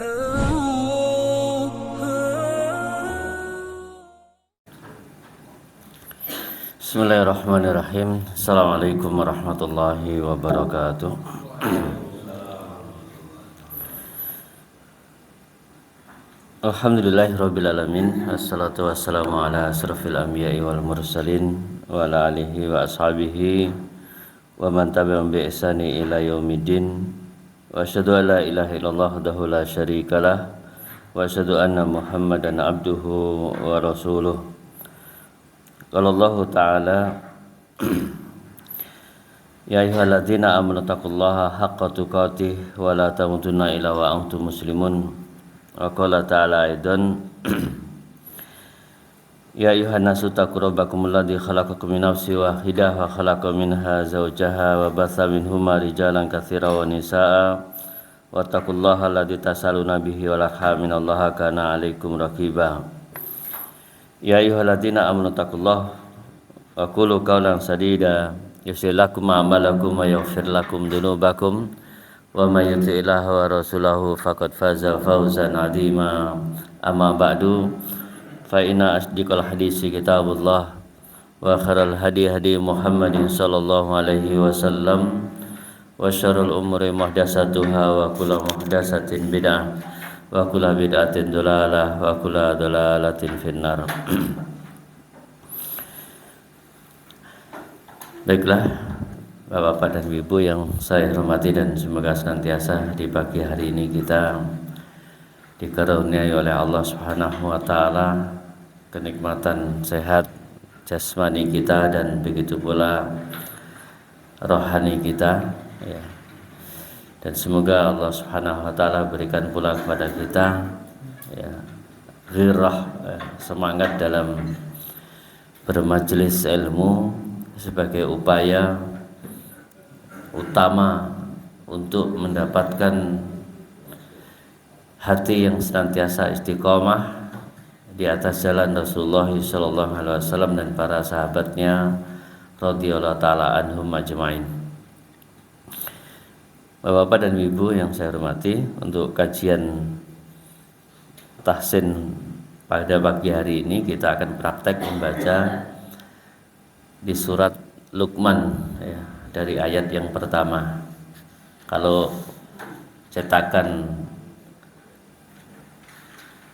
Bismillahirrahmanirrahim. Assalamualaikum warahmatullahi wabarakatuh. Alhamdulillahirrabbilalamin. Assalatu wassalamu ala asrafil anbiya'i wal mursalin wa ala alihi wa ashabihi wa man tabi'ahum bi ihsani ila yaumiddin. Wa asyhadu an la ilaha illallah wahdahu la syarikalah wa asyhadu anna Muhammadan abduhu wa rasuluh. Qala Allah Ta'ala Ya ayyuhalladzina amanu taqullaha haqqa tuqatih wa la tamutunna illa wa antum muslimun. Wa qala ta'ala aidan Ya ayyuhan nasu taqu rabbakumul ladzi khalaqakum min nafsin wahidah wa khalaqa minha zawjaha wa batha minhuma rijalan katsiran wa nisaa'a wattaqullaha alladzi tasaluna bihi wal arham innallaha kana 'alaikum raqiba. Ya ayyuhalladzina amanu taqullaha wa qulu qawlan sadida yuslih lakum a'malakum wa yaghfir lakum dzunubakum wa may yuti'illaha wa rasulahu faqad faza fawzan 'azima. Amma ba'du fa inna asdiqal hadisi kitabullah wa khairal hadi hadi Muhammadin sallallahu alaihi wasallam wa syarrul umuri muhdatsatuha wa kullu muhdatsatin bid'ah wa kullu bid'atin dhalalah wa kullu dhalalatin finnar. Baiklah Bapak-bapak dan Ibu yang saya hormati dan semoga senantiasa di pagi hari ini kita dikaruniai oleh Allah Subhanahu wa taala kenikmatan sehat jasmani kita dan begitu pula rohani kita ya. Dan semoga Allah Subhanahu wa taala berikan pula kepada kita ya, ghirah semangat dalam bermajelis ilmu sebagai upaya utama untuk mendapatkan hati yang senantiasa istiqomah di atas jalan Rasulullah sallallahu alaihi wasallam dan para sahabatnya radhiyallahu taala anhum ajmain. Bapak-bapak dan Ibu yang saya hormati, untuk kajian tahsin pada pagi hari ini kita akan praktek membaca di surat Luqman ya, dari ayat yang pertama. Kalau cetakan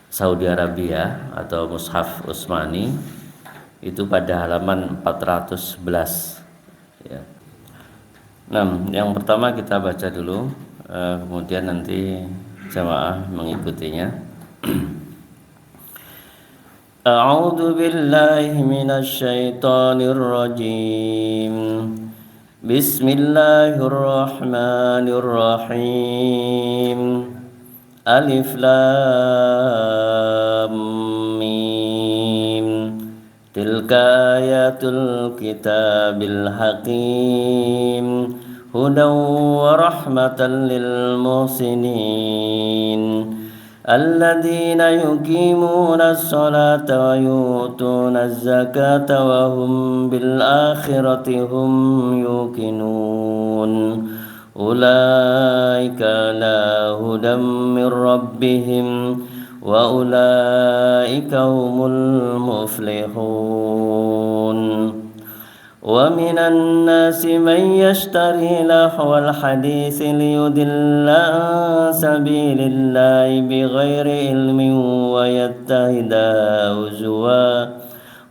Saudi Arabia atau Mushaf Utsmani itu pada halaman 411 ya. Nah, yang pertama kita baca dulu, kemudian nanti jamaah mengikutinya. A'udzu billahi minasy syaithanir rajim. Bismillahirrahmanirrahim. Alif lam mim. Tilka ayatul kitabil hakim hudaw wa rahmatan lil muhsinin alladzina yuqimuna as-salata wa yu'tuna az-zakata wa hum bil akhirati hum yuqinun ulaika la hudam min rabbihim wa ulaika humul muflihun. Wa minan nasi man yashtari lahwal haditsi liyudilla an sabilillahi bighairi ilmin wa yattahida uzwa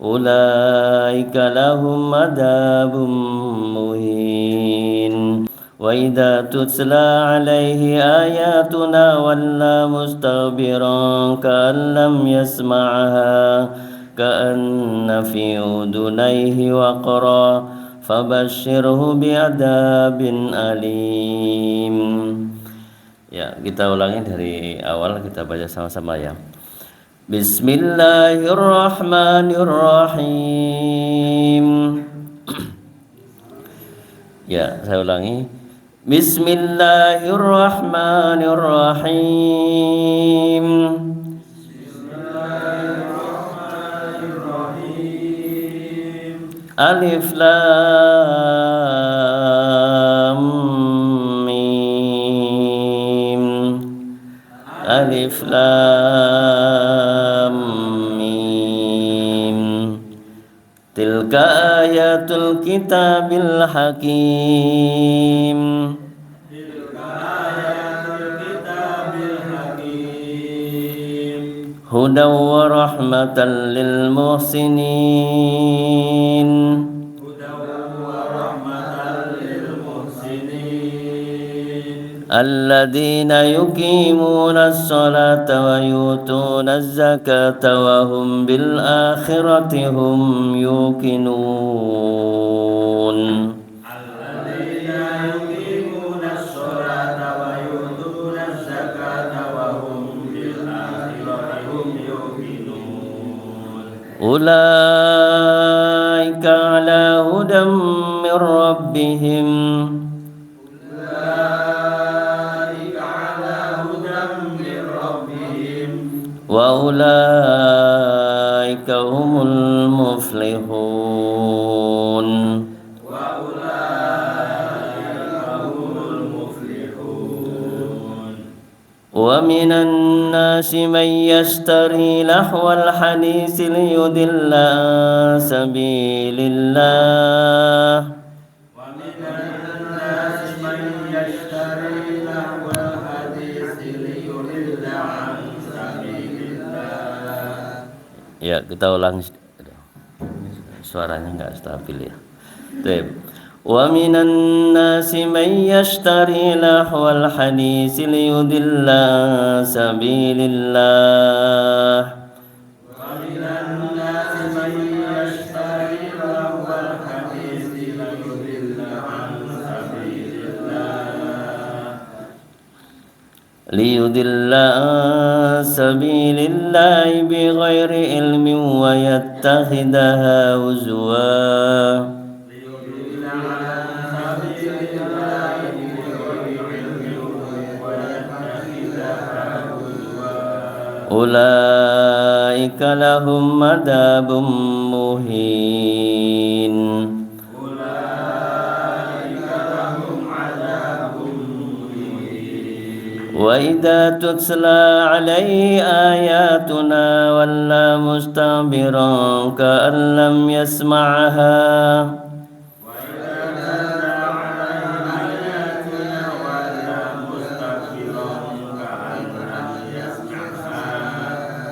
ulaika lahum adabun muhin. Wa idza tutla alaihi ayatuna walla mustakbiran ka'an lam yasma'ha ka'anna fi udunaihi waqra fabashshirhu bi'adabin alim. Ya, kita ulangi dari awal, kita baca sama-sama ya. Bismillahirrahmanirrahim. Ya, saya ulangi. Bismillahirrahmanirrahim. Alif lam mim. Alif Lam Mim. Tilka ayatul kitabil hakim. Hudaw wa rahmatan lil muhsinin. Alladzina yuqimuna as-salata wa yutuna az-zakata wa hum bil akhirati hum yuqinun. Alladzina yuqimuna as-salata wa yutuna az-zakata wa hum bil akhirati hum yuqinun. Ulaika ala hudam min rabbihim. Wa ulaika humul muflihun. Wa minan nasi man yashtari lahwal haditsi liyudilla an sabilillah. Ya, kita ulang, suaranya enggak stabil ya. Baik. Wa minan nasi man yashtari lahwal haditsi liyudilla sabilillah. Wa minan nasi man yashtari lahwal haditsi liyudilla sabilillahi bighairi ilmin wa yattakhidhaha huzwa. Ulaika lahum adabun muhin. Wa idza tutla alaihi ayatuna walla mustakbiran ka'an lam yasma'ha.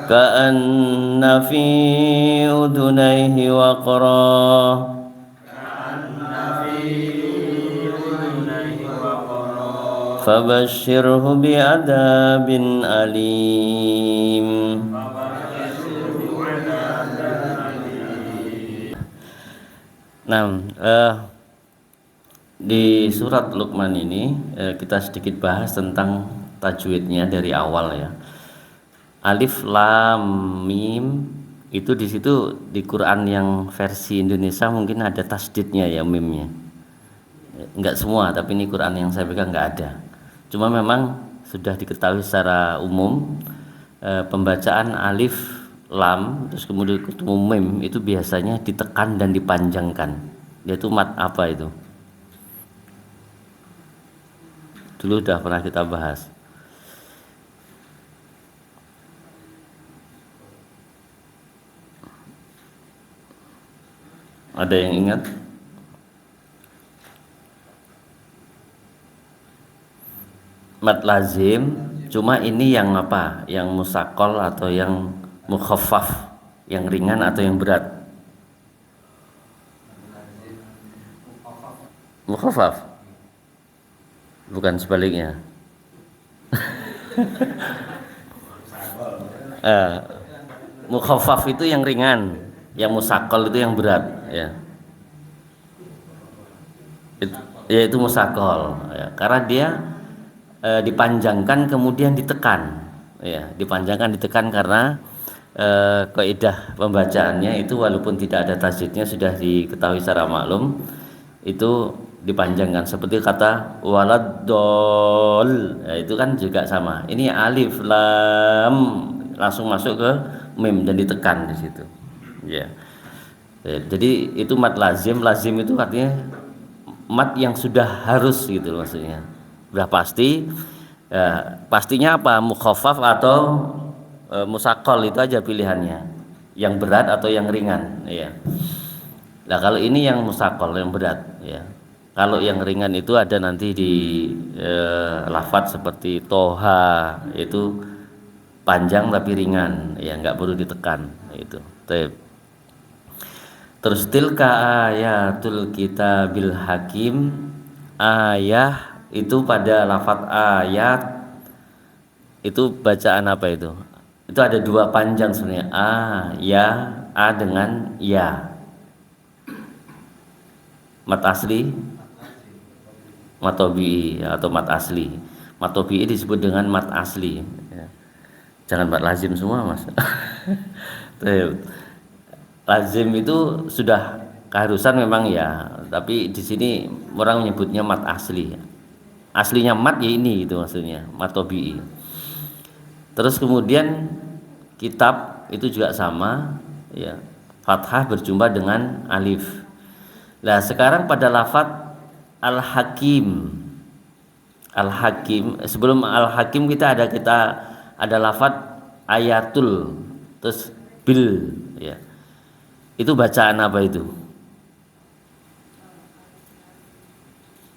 Ka'anna fi udunayhi waqra. Fabashshirhu bi'adabin alim. Nah, di surat Luqman ini kita sedikit bahas tentang tajwidnya dari awal ya. Alif Lam Mim itu di situ di Quran yang versi Indonesia mungkin ada tasdidnya ya, mimnya. Enggak semua, tapi ini Quran yang saya pegang enggak ada. Cuma memang sudah diketahui secara umum pembacaan alif lam terus kemudian ketemu mim itu biasanya ditekan dan dipanjangkan. Yaitu mat apa itu? Dulu sudah pernah kita bahas. Ada yang ingat? Mat lazim, cuma ini yang apa? Yang musakol atau yang mukhaffaf, yang ringan atau yang berat? Mukhaffaf. Bukan sebaliknya. Mukhaffaf itu yang ringan, yang musakol itu yang berat ya. Itu musakol ya, karena dia dipanjangkan kemudian ditekan ya, dipanjangkan ditekan karena kaidah pembacaannya itu walaupun tidak ada tasydidnya sudah diketahui secara maklum itu dipanjangkan seperti kata waladdol ya, itu kan juga sama. Ini alif lam langsung masuk ke mim dan ditekan di situ ya. Jadi itu mat lazim. Lazim itu artinya mat yang sudah harus gitu maksudnya, sudah pasti Pastinya apa? Mukhaffaf atau musaqqal, itu aja pilihannya. Yang berat atau yang ringan, ya. Nah, kalau ini yang musaqqal, yang berat, ya. Kalau yang ringan itu ada nanti di lafadz seperti toha, itu panjang tapi ringan, ya, nggak perlu ditekan, itu. Terus tilka ayatul kitabil hakim, ayah itu pada lafadz ayat itu bacaan apa itu? Itu ada dua panjang sebenarnya, ya, a dengan ya. Mat asli, mat tabi'i atau mat asli. Mat tabi'i disebut dengan mat asli. Ya. Jangan mat lazim semua, Mas. Lazim itu sudah keharusan memang ya, tapi di sini orang menyebutnya mat asli. Aslinya mat ya ini, itu maksudnya mat tabi'i. Terus kemudian kitab itu juga sama, ya. Fathah berjumpa dengan alif. Nah, sekarang pada lafadz al-hakim. Al-hakim, sebelum al-hakim kita ada lafadz ayatul, terus bil, ya. Itu bacaan apa itu?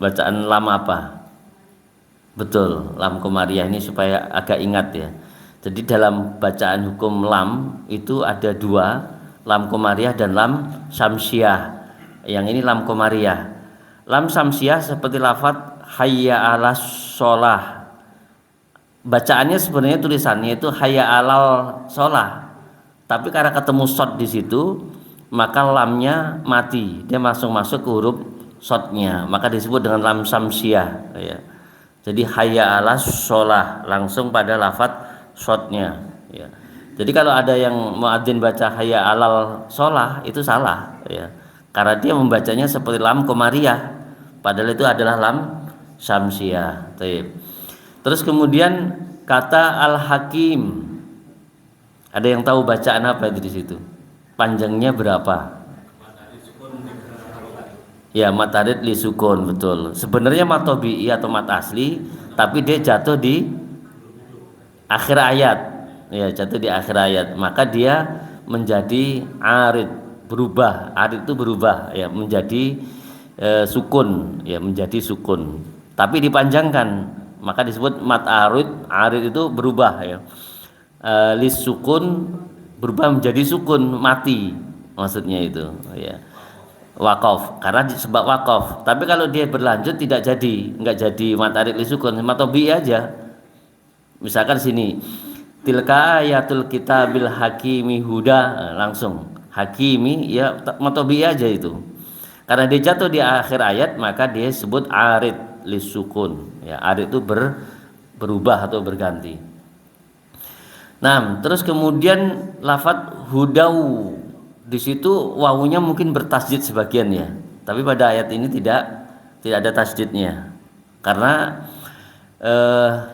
Bacaan lam apa? Betul, lam komariah, ini supaya agak ingat ya. Jadi dalam bacaan hukum lam itu ada dua, lam komariah dan lam syamsiah. Yang ini lam komariah. Lam syamsiah seperti lafadz hayya 'alas sholah. Bacaannya sebenarnya tulisannya itu hayya 'alal sholah. Tapi karena ketemu shot di situ, maka lamnya mati, dia masuk ke huruf shotnya, maka disebut dengan lam syamsiah, ya. Jadi hayya 'alas sholah langsung pada lafadz shotnya, ya. Jadi kalau ada yang muadzin baca hayya 'alal sholah itu salah, ya, karena dia membacanya seperti lam komariah, padahal itu adalah lam syamsiah. Terus kemudian kata al-hakim, ada yang tahu bacaan apa itu di situ? Panjangnya berapa? Ya, matarid li sukun, betul. Sebenarnya mat tabi'i atau mat asli, tapi dia jatuh di akhir ayat. Ya, jatuh di akhir ayat. Maka dia menjadi arid, berubah. Arid itu berubah, ya, menjadi sukun, ya, menjadi sukun. Tapi dipanjangkan, maka disebut mat arid. Arid itu berubah, ya. Li sukun berubah menjadi sukun, mati maksudnya itu, ya. Waqaf, karena sebab waqaf. Tapi kalau dia berlanjut tidak jadi, enggak jadi matarik li sukun, matobi aja. Misalkan sini tilka ayatul kitabil hakimi huda, langsung hakimi, ya, matobi aja itu. Karena dia jatuh di akhir ayat, maka dia sebut arid li sukun, ya. Arid itu berubah atau berganti. Nah, terus kemudian lafadz hudau, di situ wawunya mungkin bertasjid sebagian ya, tapi pada ayat ini tidak ada tasjidnya, karena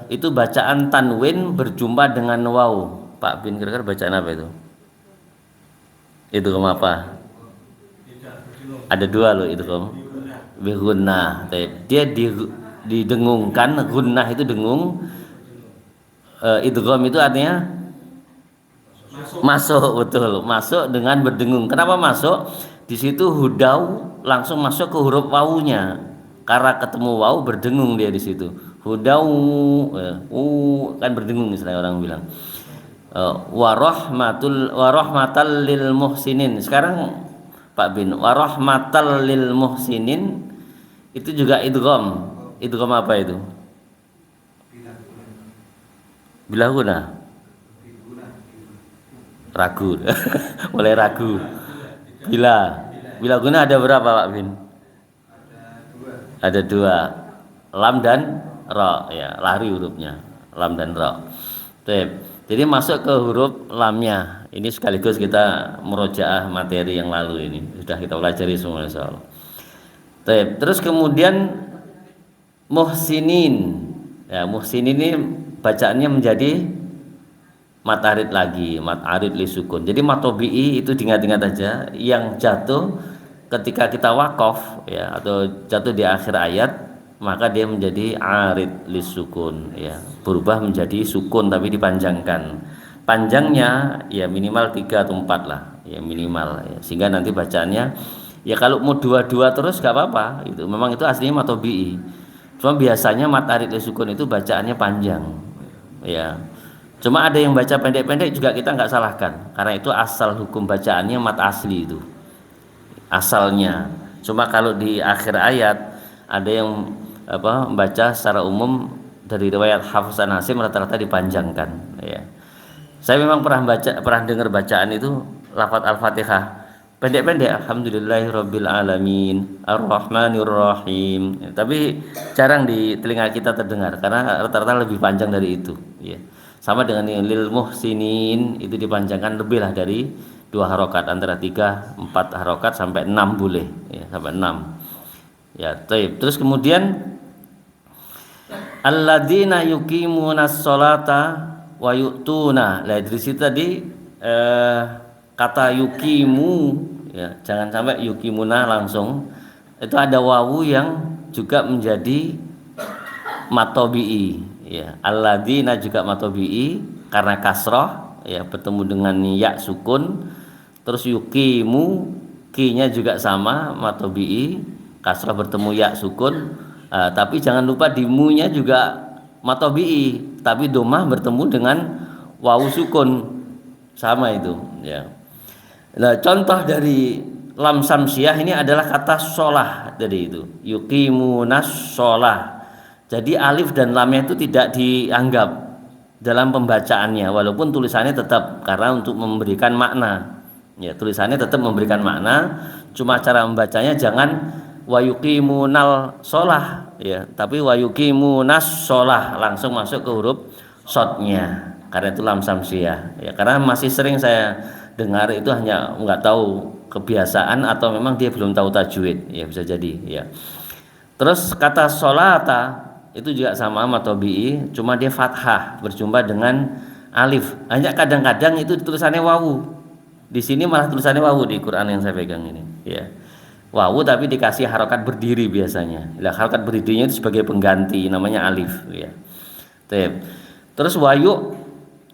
itu bacaan tanwin berjumpa dengan waw. Pak Bin, kira-kira bacaan apa itu? Itu apa? Ada dua loh itu kamu. Bigunnah, dia didengungkan, gunnah itu dengung. Idgham itu artinya masuk, betul, masuk dengan berdengung. Kenapa masuk? Di situ hudau langsung masuk ke huruf wawunya, karena ketemu waw berdengung dia di situ. Hudau, kan berdengung istilahnya orang bilang. Warahmatal lil muhsinin. Sekarang Pak Bin, warahmatal lil muhsinin itu juga idgham. Idgham apa itu? Bila guna ragu mulai ragu. Bila guna ada berapa Pak Bin? Ada dua, lam dan ra, ya, lari hurufnya lam dan ra. Jadi masuk ke huruf lamnya. Ini sekaligus kita murojaah materi yang lalu, ini sudah kita pelajari semua insyaallah. Terus kemudian muhsinin, ya, muhsinin ini bacaannya menjadi mat arid lagi, mat arid li sukun. Jadi mat tabi'i itu diingat-ingat aja, yang jatuh ketika kita wakaf, ya, atau jatuh di akhir ayat, maka dia menjadi arid lisukun, ya, berubah menjadi sukun tapi dipanjangkan. Panjangnya ya minimal 3 atau 4 lah, ya minimal, ya. Sehingga nanti bacaannya ya kalau mau dua-dua terus gak apa-apa, itu memang itu aslinya matobi'i. Cuma biasanya mat arid lisukun itu bacaannya panjang, ya. Cuma ada yang baca pendek-pendek juga kita nggak salahkan, karena itu asal hukum bacaannya mat asli itu asalnya. Cuma kalau di akhir ayat ada yang membaca secara umum dari riwayat Hafs an Asim rata-rata dipanjangkan, ya. Saya memang pernah dengar bacaan itu lafaz Al-Fatihah pendek-pendek, alhamdulillahirabbil alamin arrahmanir rahim, ya, tapi jarang di telinga kita terdengar karena rata-rata lebih panjang dari itu, ya. Sama dengan yang lil muhsinin itu dipanjangkan lebih lah dari 2 harokat, antara 3-4 harokat sampai 6 boleh, ya, sampai 6. Ya, terus kemudian alladzina yuqimunas sholata wa yu'tuna. Lah dari situ tadi kata yuqimu, ya, jangan sampai yuqimuna langsung. Itu ada wawu yang juga menjadi matobi'i, ya. Alladzina juga matobi'i karena kasroh, ya, bertemu dengan ya sukun. Terus yuqimu, ki-nya juga sama matobi'i, kasroh bertemu ya sukun. Tapi jangan lupa di mu-nya juga matobi'i, tapi domah bertemu dengan wawu sukun, sama itu, ya. Nah, contoh dari lam samsiah ini adalah kata sholah tadi itu, yuqimunas sholah. Jadi alif dan lamnya itu tidak dianggap dalam pembacaannya, walaupun tulisannya tetap, karena untuk memberikan makna, ya, tulisannya tetap memberikan makna, cuma cara membacanya jangan wa yuqimunal sholah, ya, tapi wa yuqimunas sholah, langsung masuk ke huruf shotnya, karena itu lam samsiah, ya. Karena masih sering saya dengar itu hanya nggak tahu kebiasaan atau memang dia belum tahu tajwid, ya, bisa jadi, ya. Terus kata sholata itu juga sama matobi'i, cuma dia fathah berjumpa dengan alif. Hanya kadang-kadang itu tulisannya wawu. Di sini malah tulisannya wawu di Quran yang saya pegang ini, ya. Wawu tapi dikasih harokat berdiri biasanya. Lah harokat berdirinya itu sebagai pengganti, namanya alif, ya. Terus wayu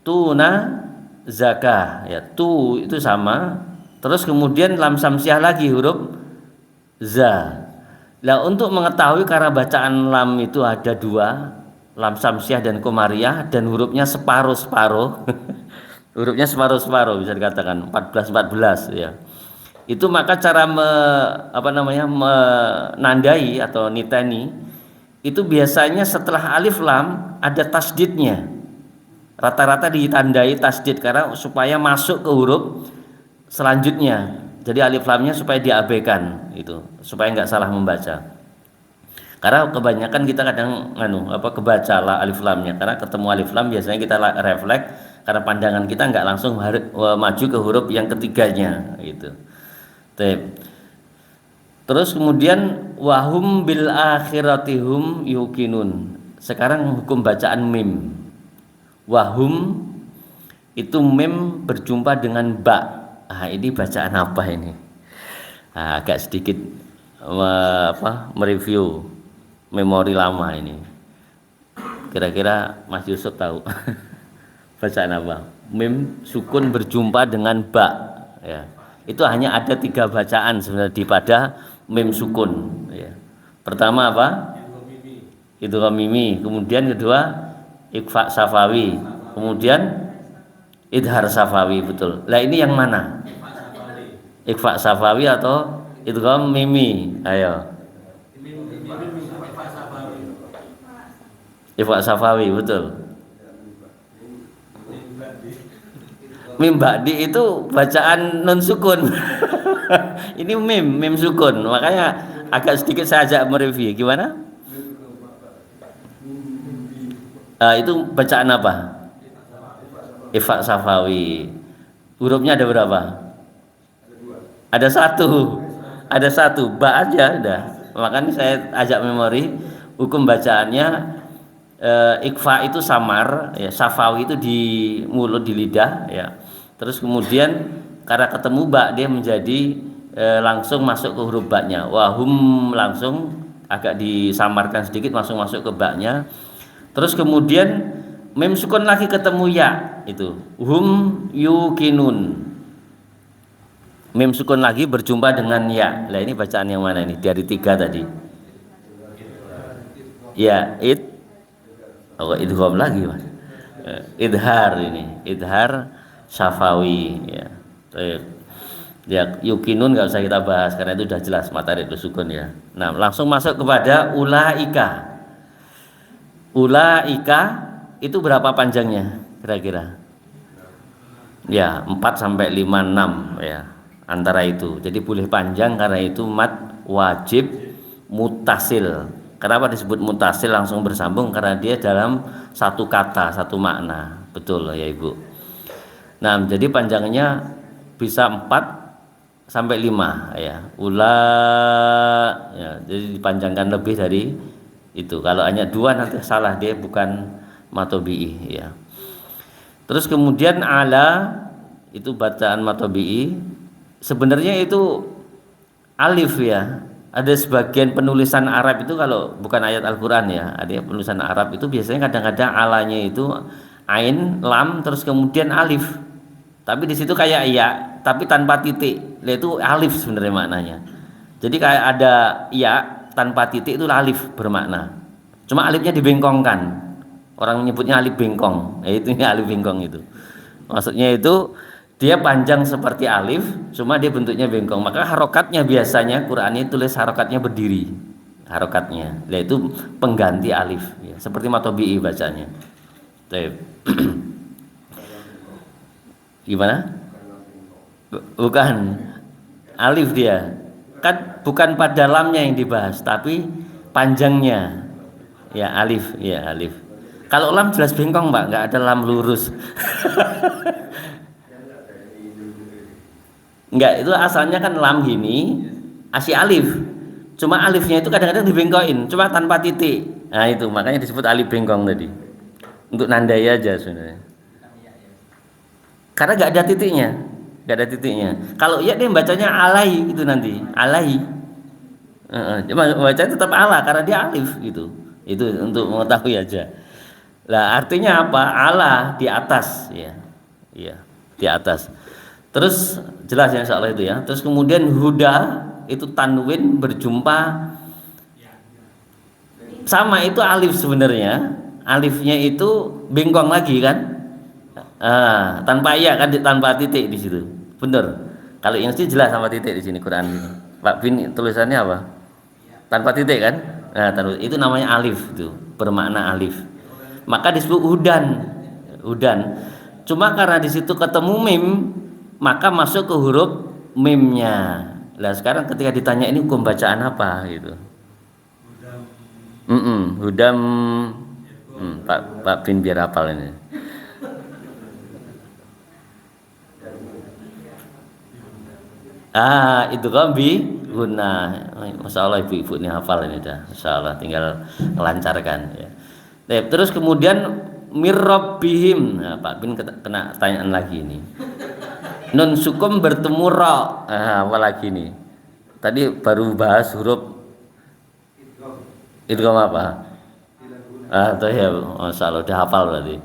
tuna zakah, ya, tu itu sama. Terus kemudian lam samsiah lagi huruf za. Nah, untuk mengetahui karena bacaan lam itu ada 2, lam samsiah dan komariah, dan hurufnya separuh-separuh hurufnya separuh-separuh bisa dikatakan 14-14, ya. Itu maka cara menandai atau niteni itu biasanya setelah alif lam ada tasdidnya, rata-rata ditandai tasdid karena supaya masuk ke huruf selanjutnya. Jadi alif lamnya supaya diabaikan, itu supaya nggak salah membaca. Karena kebanyakan kita kadang kebaca lah alif lamnya, karena ketemu alif lam biasanya kita refleks karena pandangan kita nggak langsung maju ke huruf yang ketiganya, gitu. Terus kemudian wahum bil akhiratihum yuqinun. Sekarang hukum bacaan mim. Wahum itu mim berjumpa dengan ba. Ini bacaan apa ini? Agak sedikit mereview memori lama ini. Kira-kira Mas Yusuf tahu bacaan apa? Mim sukun berjumpa dengan ba, ya. Itu hanya ada 3 bacaan sebenarnya pada mim sukun, ya. Pertama apa? Idgham mimi. Kemudian kedua ikhfa safawi. Kemudian idhar safawi, betul. Lah ini yang mana? Ikhfa safawi atau idgham mimi? Ayo. Ikhfa safawi, betul. Mim ba'di itu bacaan non sukun. Ini mim sukun. Makanya agak sedikit saya ajak mereview. Gimana? Itu bacaan apa? Ikhfa safawi. Hurufnya ada berapa? Ada 1. Ba aja udah. Makanya saya ajak memori. Hukum bacaannya ikhfa itu samar, ya, safawi itu di mulut, di lidah, ya. Terus kemudian karena ketemu ba dia menjadi langsung masuk ke huruf ba-nya. Wahum langsung agak disamarkan sedikit langsung masuk ke baknya. Terus kemudian mim sukun lagi ketemu ya, itu hum yukinun. Mim sukun lagi berjumpa dengan ya. Lah ini bacaan yang mana ini? Dari 3 tadi. Ya, idgham lagi, Mas. Idhar ini, idhar syafawi ya. Ya, yukinun nggak usah kita bahas karena itu sudah jelas materi itu sukun ya. Nah, langsung masuk kepada ulaika. Ulaika itu berapa panjangnya kira-kira? Ya, 4 sampai 5 6 ya, antara itu. Jadi boleh panjang karena itu mad wajib mutasil. Kenapa disebut mutasil langsung bersambung? Karena dia dalam satu kata, satu makna. Betul ya Ibu. Nah, jadi panjangnya bisa 4 sampai 5 ya. Ya, jadi dipanjangkan lebih dari itu. Kalau hanya 2 nanti salah, dia bukan matobi'i ya. Terus kemudian ala itu bacaan matobi'i. Sebenarnya itu alif ya. Ada sebagian penulisan Arab itu kalau bukan ayat Al-Quran ya, ada penulisan Arab itu biasanya kadang-kadang alanya itu ain, lam, terus kemudian alif. Tapi di situ kayak ya, tapi tanpa titik. Itu alif sebenarnya maknanya. Jadi kayak ada ya tanpa titik itu alif bermakna. Cuma alifnya dibengkongkan. Orang menyebutnya alif bengkong. Itu alif bengkong itu. Maksudnya itu dia panjang seperti alif, cuma dia bentuknya bengkong. Maka harokatnya biasanya Quran ini tulis harokatnya berdiri. Harokatnya, yaitu pengganti alif. Ya, seperti matobi'i bacanya. Gimana? Bukan alif dia. Kan bukan pada lamnya yang dibahas, tapi panjangnya. Ya alif, ya alif. Kalau lam jelas bengkong, Mbak, nggak ada lam lurus. Enggak, itu asalnya kan lam gini, asy alif. Cuma alifnya itu kadang-kadang dibengkokin, cuma tanpa titik. Nah, itu makanya disebut alif bengkong tadi. Untuk nandai aja sebenarnya. Karena enggak ada titiknya. Enggak ada titiknya. Kalau iya dia bacanya alai itu nanti, alai. Cuma bacanya tetap ala karena dia alif gitu. Itu untuk mengetahui aja. Lah artinya apa? Ala di atas ya. Iya, di atas. Terus jelas ya insyaallah itu ya. Terus kemudian huda itu tanwin berjumpa sama itu alif sebenarnya. Alifnya itu bengkong lagi kan? Tanpa iya kan, tanpa titik di situ. Bener. Kalau yang sih jelas sama titik di sini Quran ini. Pak Bin tulisannya apa? Tanpa titik kan? Nah, itu namanya alif itu, bermakna alif. Maka disebut hudan. Hudan. Cuma karena di situ ketemu mim, maka masuk ke huruf mimnya. Nah sekarang ketika ditanya ini hukum bacaan apa gitu. Hudam. Pak Bin biar hafal ini. Itu kan bi guna. Masya Allah ibu-ibu ini hafal ini dah. Masya Allah tinggal melancarkan ya. Terus kemudian mirrobbihim. Nah, Pak Bin kena tanyaan lagi ini. Nun sukum bertemu ra. Apalagi nih. Tadi baru bahas huruf idgham apa? Tuh ya, Masya Allah udah hafal berarti.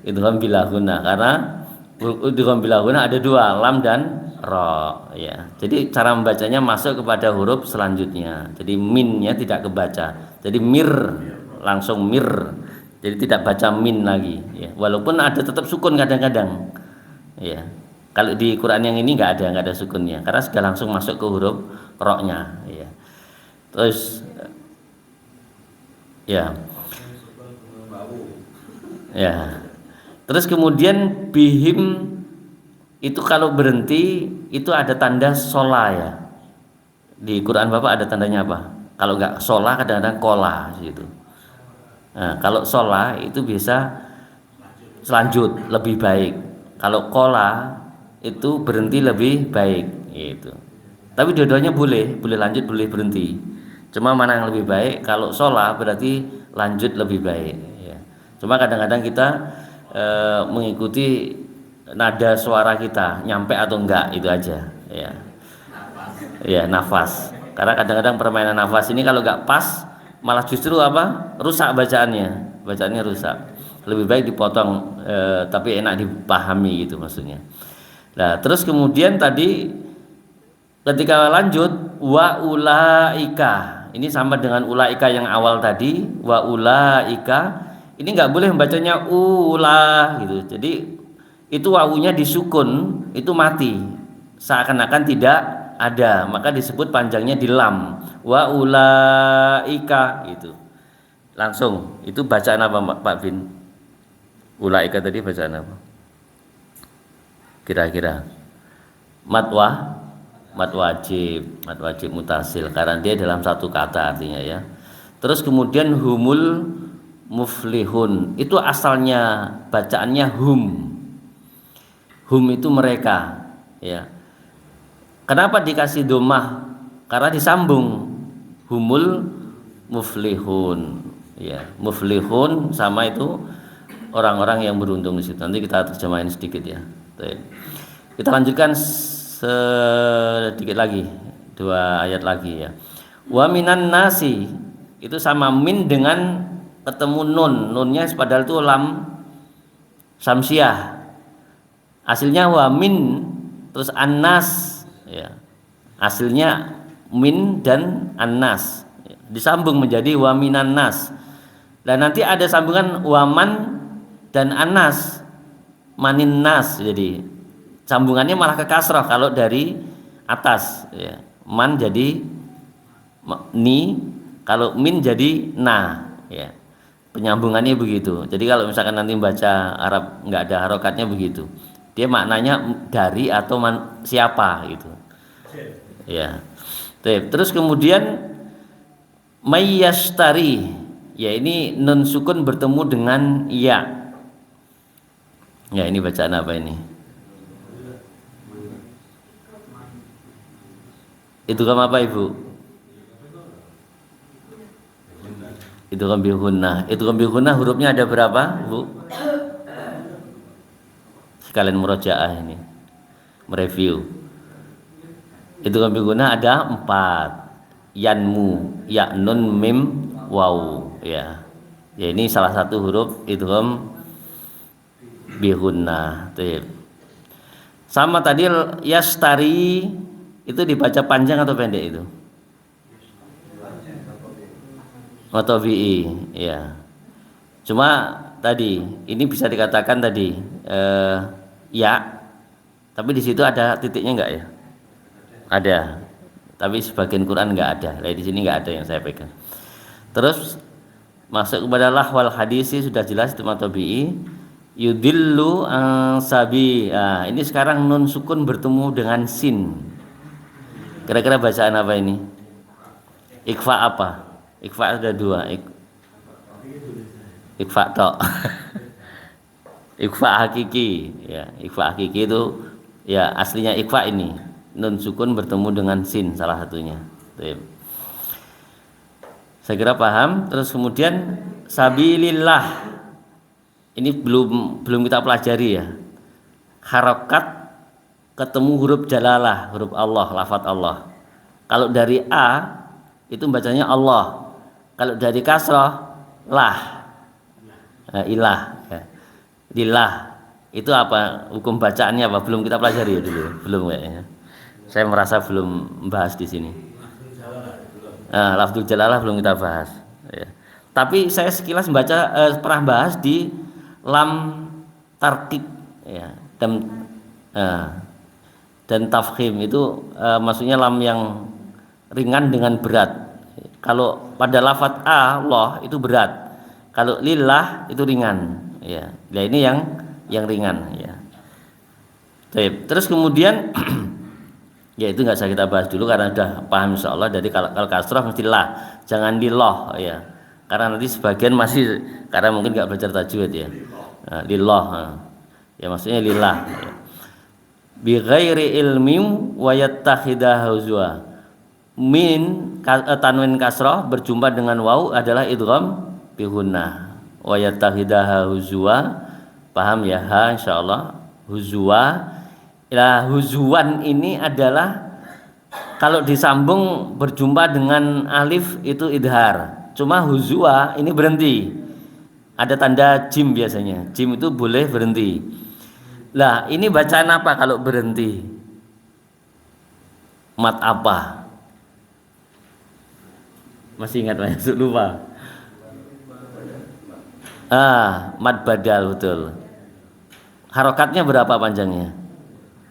Idgham bilahuna karena idgham bilahuna ada 2, lam dan ra ya. Jadi cara membacanya masuk kepada huruf selanjutnya. Jadi minnya tidak kebaca. Jadi mir langsung mir. Jadi tidak baca min lagi ya. Walaupun ada tetap sukun kadang-kadang. Ya. Kalau di Quran yang ini nggak ada sukunnya karena sudah langsung masuk ke huruf roknya ya. Terus ya. Ya. Terus kemudian bihim itu kalau berhenti itu ada tanda sola ya. Di Quran Bapak ada tandanya apa? Kalau nggak sola kadang-kadang kola gitu. Nah, kalau sola itu bisa selanjut lebih baik. Kalau kola itu berhenti lebih baik gitu. Tapi dua-duanya boleh lanjut, boleh berhenti. Cuma mana yang lebih baik? Kalau sholat berarti lanjut lebih baik ya. Cuma kadang-kadang kita mengikuti nada suara kita nyampe atau enggak itu aja ya. Ya nafas. Karena kadang-kadang permainan nafas ini kalau enggak pas malah justru apa? Rusak bacaannya rusak. Lebih baik dipotong tapi enak dipahami gitu maksudnya. Nah, terus kemudian tadi ketika lanjut wa ulaika, ini sama dengan ulaika yang awal tadi, wa ulaika ini nggak boleh membacanya ula gitu. Jadi itu wawunya disukun, itu mati, seakan-akan tidak ada, maka disebut panjangnya di lam, wa ulaika gitu. Langsung itu bacaan apa Pak Bin? Ulaika tadi bacaan apa? Kira-kira mat wajib mutasil karena dia dalam satu kata artinya ya. Terus kemudian humul muflihun itu asalnya bacaannya hum itu mereka ya. Kenapa dikasih domah? Karena disambung humul muflihun ya. Muflihun sama itu orang-orang yang beruntung di situ. Nanti kita terjemahin sedikit ya. Kita lanjutkan sedikit lagi, 2 ayat lagi ya. Wa minan nasi itu sama min dengan ketemu nunnya padahal itu lam samsiah. Aslinya wa min terus annas ya. Aslinya min dan annas disambung menjadi wa minan nas. Dan nanti ada sambungan waman dan anas, manin nas, jadi sambungannya malah ke kasrah kalau dari atas ya. Man jadi ni, kalau min jadi na ya. Penyambungannya begitu. Jadi kalau misalkan nanti baca Arab nggak ada harokatnya begitu. Dia maknanya dari atau siapa gitu. Ya. Terus kemudian mayyashtari ya, ini nun sukun bertemu dengan ya. Ya, ini bacaan apa ini? Itu kan apa Ibu? Itu kan bihunna. Itu kan bihunna hurufnya ada berapa, Bu? Sekalian murojaah ini. Mereview. Itu kan bihunna ada 4. Yanmu, ya nun mim waw ya. Ya, ini salah satu huruf idgham bihunna. Sama tadi yastari itu dibaca panjang atau pendek itu? Atau vi ya. Cuma tadi ini bisa dikatakan tadi ya, tapi di situ ada titiknya enggak ya? Ada. Tapi sebagian Quran enggak ada. Di sini enggak ada yang saya pegang. Terus masuk kepada lahwal hadisi sudah jelas itu matobi'i. Yudillu sabi. Nah, ini sekarang nun sukun bertemu dengan sin. Kira-kira bacaan apa ini? Ikfa apa? Ikfa ada 2. Ikfa tok. Ikfa hakiki ya. Ikfa hakiki itu ya aslinya ikfa ini. Nun sukun bertemu dengan sin salah satunya. Saya kira paham. Terus kemudian sabilillah. Ini belum kita pelajari ya. Harokat ketemu huruf jalalah, huruf Allah, lafadz Allah. Kalau dari A itu bacanya Allah. Kalau dari kasrah lah, ilah. Ya. Lillah itu apa? Hukum bacaannya apa? Belum kita pelajari ya dulu. Belum kayaknya. Saya merasa belum bahas di sini. Lafdzul jalalah belum kita bahas. Ya. Tapi saya sekilas pernah bahas di lam tarkik ya, dan tafkhim itu maksudnya lam yang ringan dengan berat. Kalau pada lafadz Allah itu berat, kalau lillah itu ringan ya. Nah, ini yang ringan ya. Terus kemudian ya itu nggak usah kita bahas dulu karena sudah paham insyaallah. Jadi kalau kasrah mesti lah, jangan di loh ya. Karena nanti sebagian masih karena mungkin nggak belajar tajwid ya. Lillah ya maksudnya lillah ya. Bi ghairi ilmin wa yattakhidahu huzwa. Min tanwin kasrah berjumpa dengan waw adalah idgham bihunna wa yattakhidahu huzwa. Paham ya? Insyaallah huzwa. Ya, huzwan ini adalah kalau disambung berjumpa dengan alif itu idhar. Cuma huzwa ini berhenti. Ada tanda jim biasanya. Jim itu boleh berhenti. Lah, ini bacaan apa kalau berhenti? Mat apa? Masih ingat Mas? Lupa. Mat badal, betul. Harokatnya berapa panjangnya?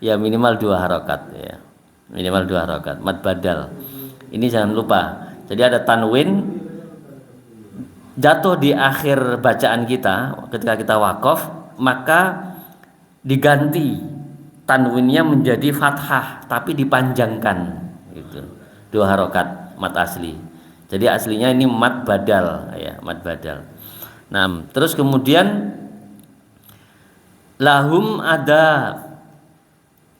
Ya minimal 2 harokat ya. Minimal 2 harokat. Mat badal. Ini jangan lupa. Jadi ada tanwin jatuh di akhir bacaan kita ketika kita wakaf, maka diganti tanwinnya menjadi fathah tapi dipanjangkan gitu. 2 harokat mat asli. Jadi aslinya ini mat badal ya, mat badal. Nah, terus kemudian lahum ada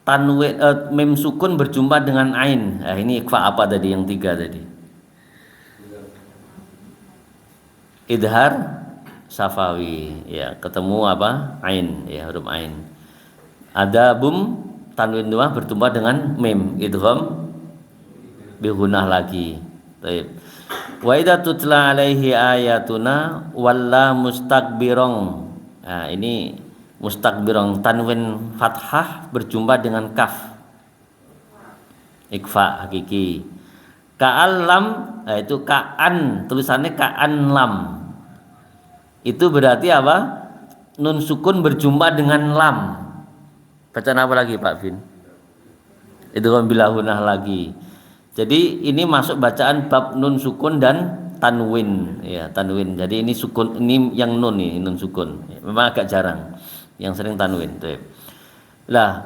tanwin mim sukun berjumpa dengan ain. Nah, ini ikhfa apa tadi yang 3 tadi? Idhar safawi ya, ketemu apa? Ain ya, huruf ain. Ada bum tanwin 2 berjumpa dengan mim, idgham bi gunah lagi. Baik. Wa idza tutla alaihi ayatuna walla mustakbirong. Nah, ini mustakbirong tanwin fathah berjumpa dengan kaf. Ikhfa hakiki. Ka'allam, nah itu ka'an, tulisannya ka'an lam. Itu berarti apa? Nun sukun berjumpa dengan lam. Bacaan apa lagi Pak Vin? Itu kan bilahunah lagi. Jadi ini masuk bacaan bab nun sukun dan tanwin ya, tanwin. Jadi ini sukun, ini yang nun nih, nun sukun. Memang agak jarang. Yang sering tanwin. Lah,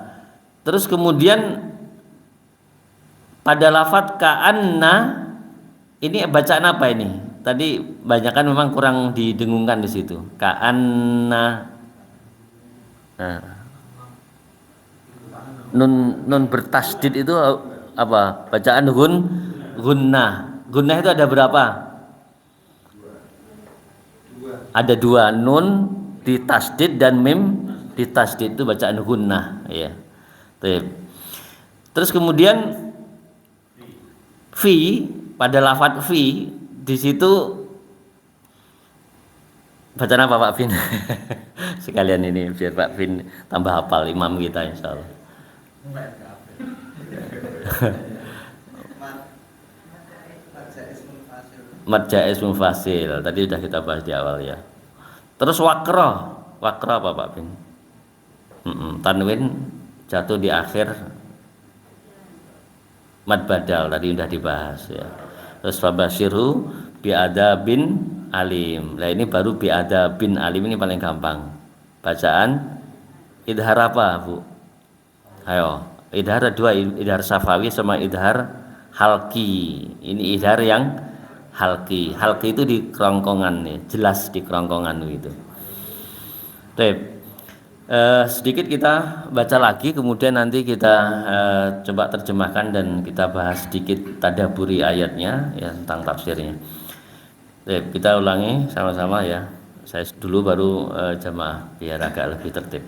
terus kemudian pada lafadz ka'anna ini bacaan apa ini? Tadi banyak kan memang kurang didengungkan di situ. Ka'anna. Nah. Nun bertasdid itu apa? Bacaan gunnah. Gunnah itu ada berapa? Ada 2, nun ditasdid dan mim ditasdid, itu bacaan gunnah ya. Terus kemudian fi, pada lafadz fi di situ bacaan apa Pak Vin? Sekalian ini biar Pak Vin tambah hafal, imam kita insyaallah. Mad jaiz munfasil tadi sudah kita bahas di awal ya. Terus wakra apa Pak Bin? Tanwin jatuh di akhir mad badal tadi sudah dibahas ya. Terus fabasyiru bi'adabin alim. Nah ini baru bi'adabin alim, ini paling gampang. Bacaan idhar apa Bu? Ayo, idhar ada 2, idhar safawi sama idhar halki. Ini idhar yang halki. Halki itu di kerongkongan nih, jelas di kerongkongan gitu. Sedikit kita baca lagi, kemudian nanti kita coba terjemahkan dan kita bahas sedikit tadaburi ayatnya ya, tentang tafsirnya. Kita ulangi sama-sama ya. Saya dulu baru jamaah biar agak lebih tertib.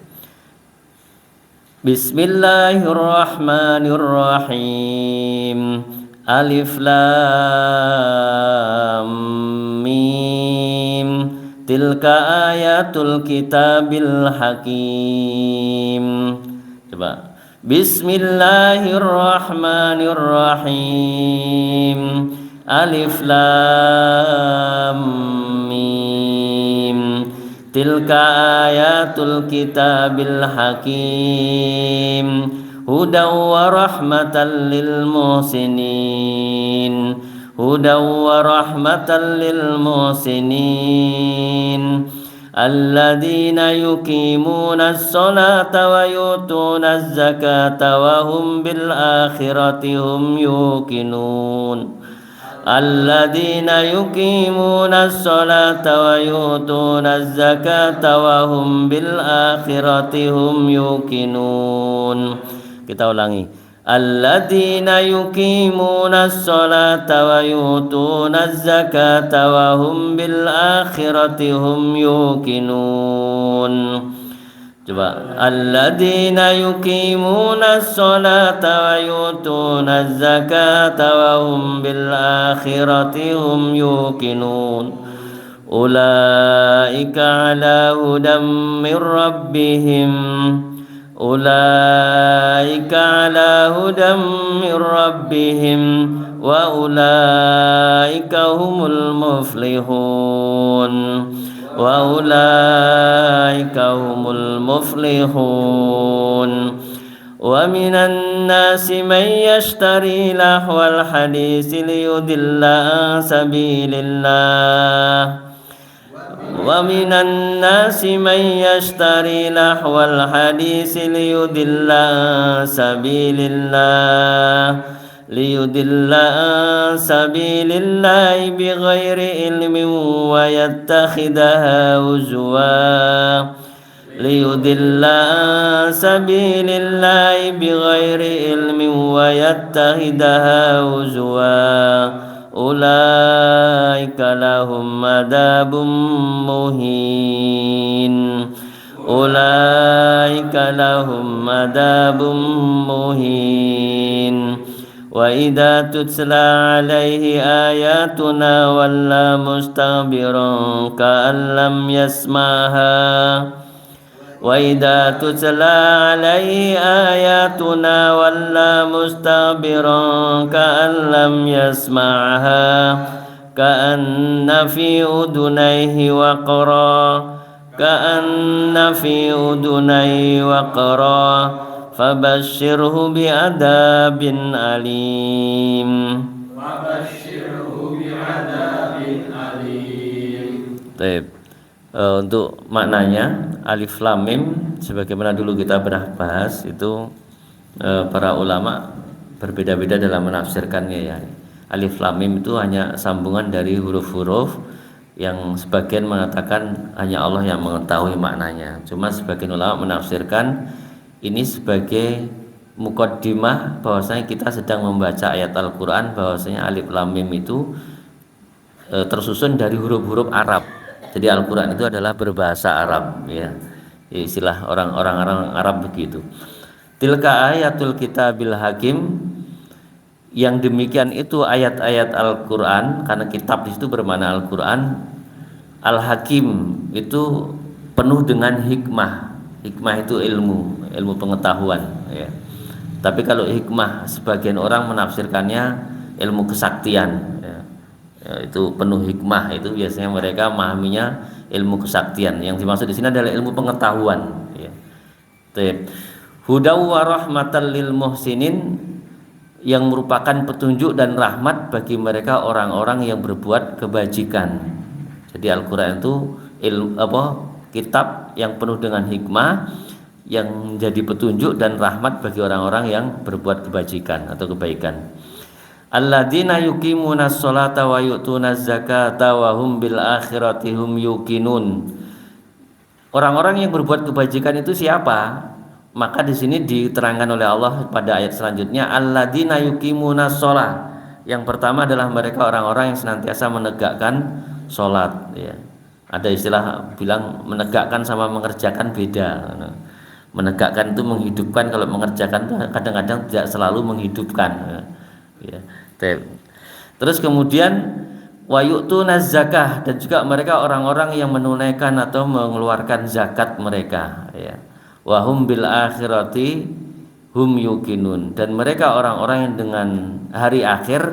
Bismillahirrahmanirrahim. Alif lam mim. Tilka ayatul kitabil hakim. Coba. Bismillahirrahmanirrahim. Alif lam mim. Tilka ayatul kitabil hakim. Hudaw wa rahmatan lil muhsinin. Hudaw wa rahmatan lil muhsinin. Alladzina yuqimuna as-salata wa yutuna az-zakata wa hum bil akhirati hum yuqinun. Alladzina yuqimuna as-salata wa yutuna az-zakata wa hum bil akhirati hum yuqinun. Kita ulangi. Alladzina yuqimuna as-salata wa yutuna az-zakata wa hum bil akhirati hum yuqinun. Coba alladzina yuqimunas sholata wa yutunaz zakata wa hum bil akhirati hum yuqinun. Ulaika ala hudam mir rabbihim. Ulaika ala hudam mir rabbihim wa ulaika humul muflihun. Wa ulaika humul muflihun. Wa minan nasi man yashtari lahwal hadisi liyudilla an sabilillah. Wa minan nasi man yashtari lahwal hadisi liyudilla an sabilillahi bighairi ilmin wa yattakhidhaha huzwa. Liyudilla an sabilillahi bighairi ilmin wa yattakhidhaha huzwa. Ulaika lahum adabun muhin. Ulaika lahum adabun muhin. Wa idza tutla alaihi ayatuna walla mustakbiran ka'an lam yasmaha. Wa idza tutla alaihi ayatuna walla mustakbiran ka'an lam yasma'ha ka'anna fi udunayhi waqra fabashshirhu bi'adabin alim. Baik. Untuk maknanya alif lam mim sebagaimana dulu kita pernah bahas itu para ulama berbeda-beda dalam menafsirkannya ya. Alif lam mim itu hanya sambungan dari huruf-huruf yang sebagian mengatakan hanya Allah yang mengetahui maknanya. Cuma sebagian ulama menafsirkan ini sebagai muqaddimah bahwasanya kita sedang membaca ayat Al-Qur'an, bahwasanya alif lam mim itu tersusun dari huruf-huruf Arab. Jadi Al-Quran itu adalah berbahasa Arab ya. Istilah orang-orang Arab begitu. Tilka ayatul kitabil hakim. Yang demikian itu ayat-ayat Al-Quran, karena kitab itu bermakna Al-Quran. Al-Hakim itu penuh dengan hikmah. Hikmah itu ilmu pengetahuan ya. Tapi kalau hikmah sebagian orang menafsirkannya ilmu kesaktian ya. Itu penuh hikmah, itu biasanya mereka memahaminya ilmu kesaktian. Yang dimaksud di sini adalah ilmu pengetahuan ya. Hudaw wa rahmatan lil muhsinin, yang merupakan petunjuk dan rahmat bagi mereka orang-orang yang berbuat kebajikan. Jadi Al-Qur'an itu kitab yang penuh dengan hikmah yang menjadi petunjuk dan rahmat bagi orang-orang yang berbuat kebajikan atau kebaikan. Alladzina yuqimunas sholata wa yu'tunaz zakata wa hum bil akhirati hum yuqinun. Orang-orang yang berbuat kebajikan itu siapa? Maka di sini diterangkan oleh Allah pada ayat selanjutnya, alladzina yuqimunas sholat. Yang pertama adalah mereka orang-orang yang senantiasa menegakkan sholat ya. Ada istilah bilang menegakkan sama mengerjakan beda. Menegakkan itu menghidupkan, kalau mengerjakan itu kadang-kadang tidak selalu menghidupkan ya. Terus kemudian wa yu'tunaz zakah, dan juga mereka orang-orang yang menunaikan atau mengeluarkan zakat mereka ya. Wa hum bil akhirati hum yuqinun, dan mereka orang-orang yang dengan hari akhir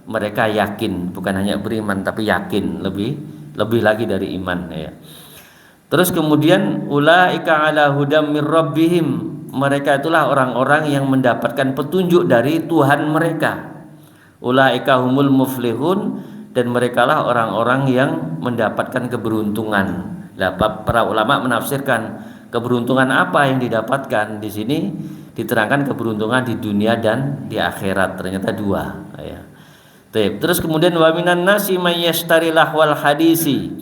mereka yakin, bukan hanya beriman tapi yakin, lebih lagi dari iman ya. Terus kemudian ulaika ala hudam mir rabbihim, mereka itulah orang-orang yang mendapatkan petunjuk dari Tuhan mereka. Ulaika humul muflihun, dan merekalah orang-orang yang mendapatkan keberuntungan. Para ulama menafsirkan keberuntungan apa yang didapatkan. Di sini diterangkan keberuntungan di dunia dan di akhirat, ternyata dua ya. Terus kemudian wa minan nasi may yashtari lahwal hadisi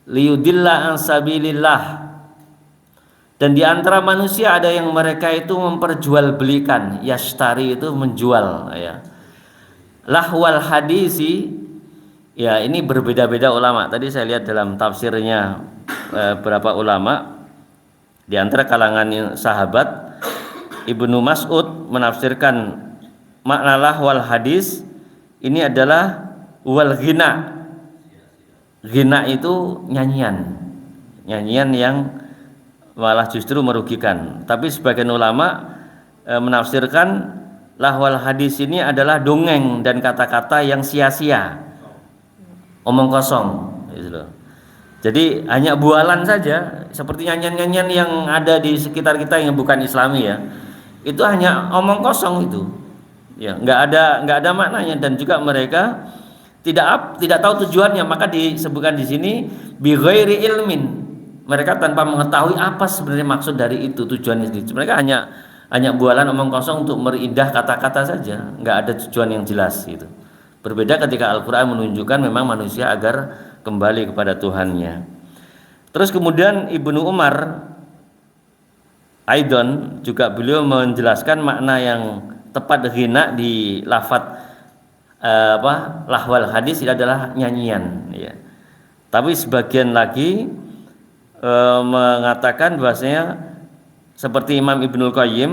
liyudilla an sabilillah, dan di antara manusia ada yang mereka itu memperjualbelikan, yashtari itu menjual ya. Lahwal hadisi ya, ini berbeda-beda ulama. Tadi saya lihat dalam tafsirnya beberapa ulama Di antara kalangan sahabat, Ibnu Mas'ud menafsirkan makna lahwal hadis ini adalah wal ghina. Ghina itu nyanyian yang malah justru merugikan. Tapi sebagian ulama menafsirkan lahwal hadis ini adalah dongeng dan kata-kata yang sia-sia, omong kosong gitu loh. Jadi hanya bualan saja, seperti nyanyian-nyanyian yang ada di sekitar kita yang bukan Islami ya. Itu hanya omong kosong itu. Ya, nggak ada maknanya, dan juga mereka tidak tahu tujuannya, maka disebutkan di sini bi ghairi ilmin. Mereka tanpa mengetahui apa sebenarnya maksud dari itu, tujuannya itu. Mereka hanya bualan omong kosong untuk merindah kata-kata saja, nggak ada tujuan yang jelas gitu. Berbeda ketika Al-Qur'an menunjukkan memang manusia agar kembali kepada Tuhannya. Terus kemudian Ibnu Umar Aidon juga beliau menjelaskan makna yang tepat ghina di lafadz lahwal hadis itu adalah nyanyian ya. Tapi sebagian lagi mengatakan bahwasanya seperti Imam Ibnul Qayyim,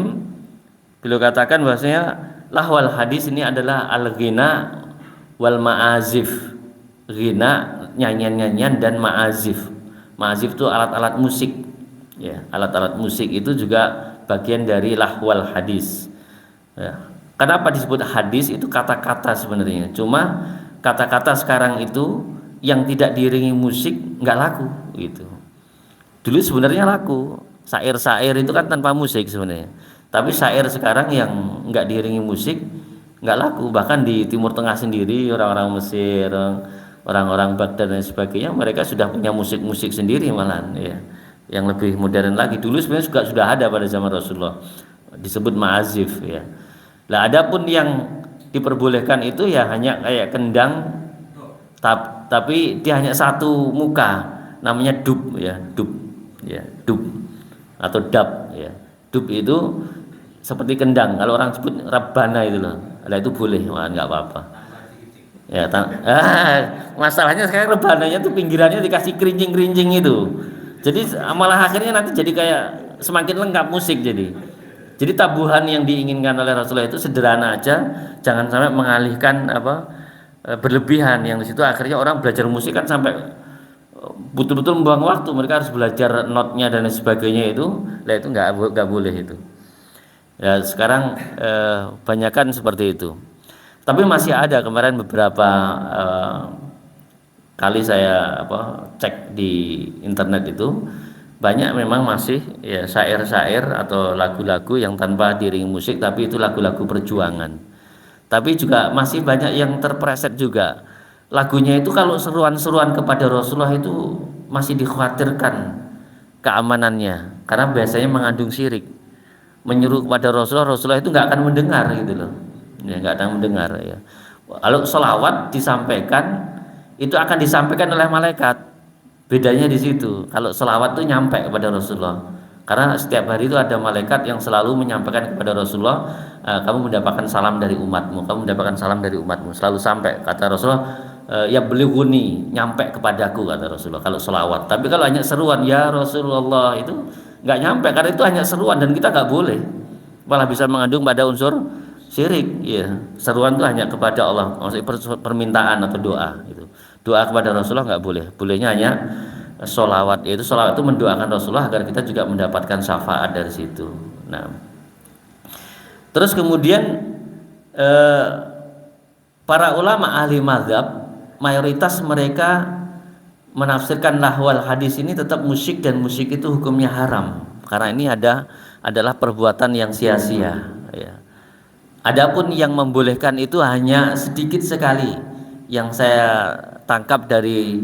beliau katakan bahwasanya lahwal hadis ini adalah al-ghina wal ma'azif. Ghina nyanyian-nyanyian dan ma'azif. Ma'azif itu alat-alat musik. Ya, alat-alat musik itu juga bagian dari lahwal hadis. Ya. Kenapa disebut hadis? Itu kata-kata sebenarnya. Cuma kata-kata sekarang itu yang tidak diiringi musik nggak laku gitu. Dulu sebenarnya laku. Syair-syair itu kan tanpa musik sebenarnya. Tapi syair sekarang yang nggak diiringi musik nggak laku. Bahkan di Timur Tengah sendiri, orang-orang Mesir, orang-orang Baghdad dan sebagainya, mereka sudah punya musik-musik sendiri malahan ya. Yang lebih modern lagi. Dulu sebenarnya juga sudah ada pada zaman Rasulullah, disebut ma'azif ya. Lah adapun yang diperbolehkan itu ya hanya kayak kendang, tapi dia hanya satu muka, namanya dub ya, dub atau dab ya. Dub itu seperti kendang, kalau orang sebut rabbana itu loh. Lah itu boleh, nggak apa-apa. Ya, masalahnya sekarang rebananya tuh pinggirannya dikasih kerincing-kerincing itu. Jadi malah akhirnya nanti jadi kayak semakin lengkap musik jadi. Jadi tabuhan yang diinginkan oleh Rasulullah itu sederhana aja, jangan sampai mengalihkan berlebihan, yang di situ akhirnya orang belajar musik kan sampai betul-betul membuang waktu, mereka harus belajar notnya dan sebagainya itu. Lah itu nggak boleh itu. Ya sekarang banyakan seperti itu. Tapi masih ada, kemarin beberapa kali saya cek di internet itu banyak memang masih ya syair-syair atau lagu-lagu yang tanpa diiringi musik, tapi itu lagu-lagu perjuangan. Tapi juga masih banyak yang terpreset juga. Lagunya itu kalau seruan-seruan kepada Rasulullah itu masih dikhawatirkan keamanannya, karena biasanya mengandung syirik. Menyuruh kepada Rasulullah itu nggak akan mendengar gitu loh. Ya nggak akan mendengar ya. Kalau sholawat disampaikan itu akan disampaikan oleh malaikat. Bedanya di situ. Kalau sholawat itu nyampe kepada Rasulullah, karena setiap hari itu ada malaikat yang selalu menyampaikan kepada Rasulullah, kamu mendapatkan salam dari umatmu, kamu mendapatkan salam dari umatmu, selalu sampai. Kata Rasulullah, ya belighuni, nyampe kepadaku, kata Rasulullah kalau sholawat. Tapi kalau hanya seruan ya Rasulullah itu nggak nyampe, karena itu hanya seruan dan kita nggak boleh, malah bisa mengandung pada unsur syirik ya. Seruan itu hanya kepada Allah, maksudnya permintaan atau doa itu. Doa kepada Rasulullah nggak boleh. Bolehnya hanya sholawat. Yaitu sholawat itu mendoakan Rasulullah agar kita juga mendapatkan syafaat dari situ. Nah, terus kemudian para ulama ahli mazhab mayoritas mereka menafsirkan lahwal hadis ini tetap musik, dan musik itu hukumnya haram karena ini adalah perbuatan yang sia-sia ya. Adapun yang membolehkan itu hanya sedikit sekali. Yang saya tangkap dari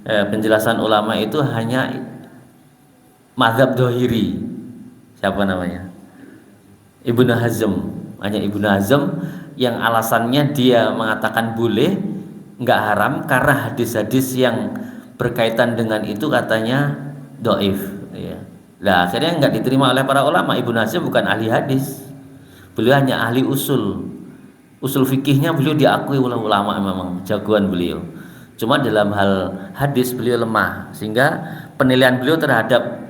penjelasan ulama itu hanya mazhab Dohiri. Siapa namanya? Ibnu Hazm. Hanya Ibnu Hazm yang alasannya dia mengatakan boleh, nggak haram, karena hadis-hadis yang berkaitan dengan itu katanya doif ya. Lah akhirnya nggak diterima oleh para ulama. Ibnu Hazm bukan ahli hadis, beliau hanya ahli usul fikihnya beliau diakui oleh ulama, memang jagoan beliau. Cuma dalam hal hadis beliau lemah, sehingga penilaian beliau terhadap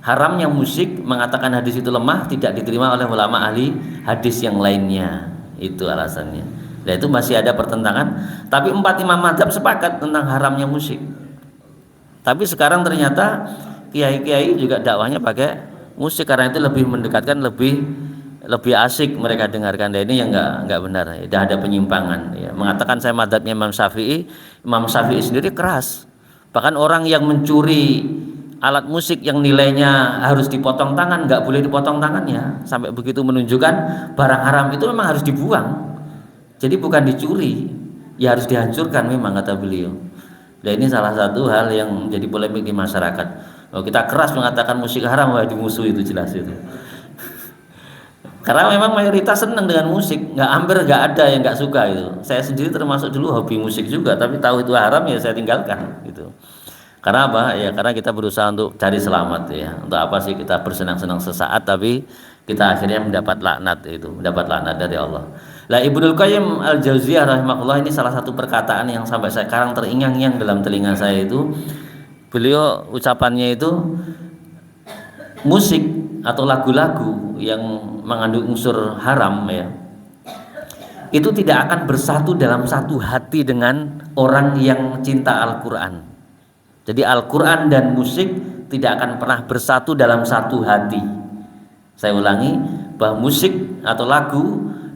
haramnya musik, mengatakan hadis itu lemah, tidak diterima oleh ulama ahli hadis yang lainnya. Itu alasannya. Nah itu masih ada pertentangan. Tapi 4 imam mazhab sepakat tentang haramnya musik. Tapi sekarang ternyata kiai-kiai juga dakwahnya pakai musik karena itu lebih mendekatkan, lebih asik mereka dengarkan. Dan ini yang nggak benar. Tidak ada penyimpangan. Ya. Mengatakan saya mazhabnya Imam Syafi'i sendiri keras. Bahkan orang yang mencuri alat musik yang nilainya harus dipotong tangan, nggak boleh dipotong tangannya, sampai begitu menunjukkan barang haram itu memang harus dibuang. Jadi bukan dicuri, ya harus dihancurkan memang kata beliau. Dan ini salah satu hal yang menjadi polemik di masyarakat. Kalau kita keras mengatakan musik haram, wah dimusuhi itu jelas itu. Karena memang mayoritas senang dengan musik, hampir nggak ada yang nggak suka itu. Saya sendiri termasuk dulu hobi musik juga, tapi tahu itu haram ya saya tinggalkan gitu. Karena apa? Ya karena kita berusaha untuk cari selamat ya. Untuk apa sih kita bersenang-senang sesaat tapi kita akhirnya mendapat laknat dari Allah. Lah Ibnul Qayyim Al-Jauziyah rahimahullah ini salah satu perkataan yang sampai sekarang teringang-ingang dalam telinga saya itu. Beliau ucapannya itu musik atau lagu-lagu yang mengandung unsur haram ya. Itu tidak akan bersatu dalam satu hati dengan orang yang cinta Al-Qur'an. Jadi Al-Quran dan musik tidak akan pernah bersatu dalam satu hati. Saya ulangi, bahwa musik atau lagu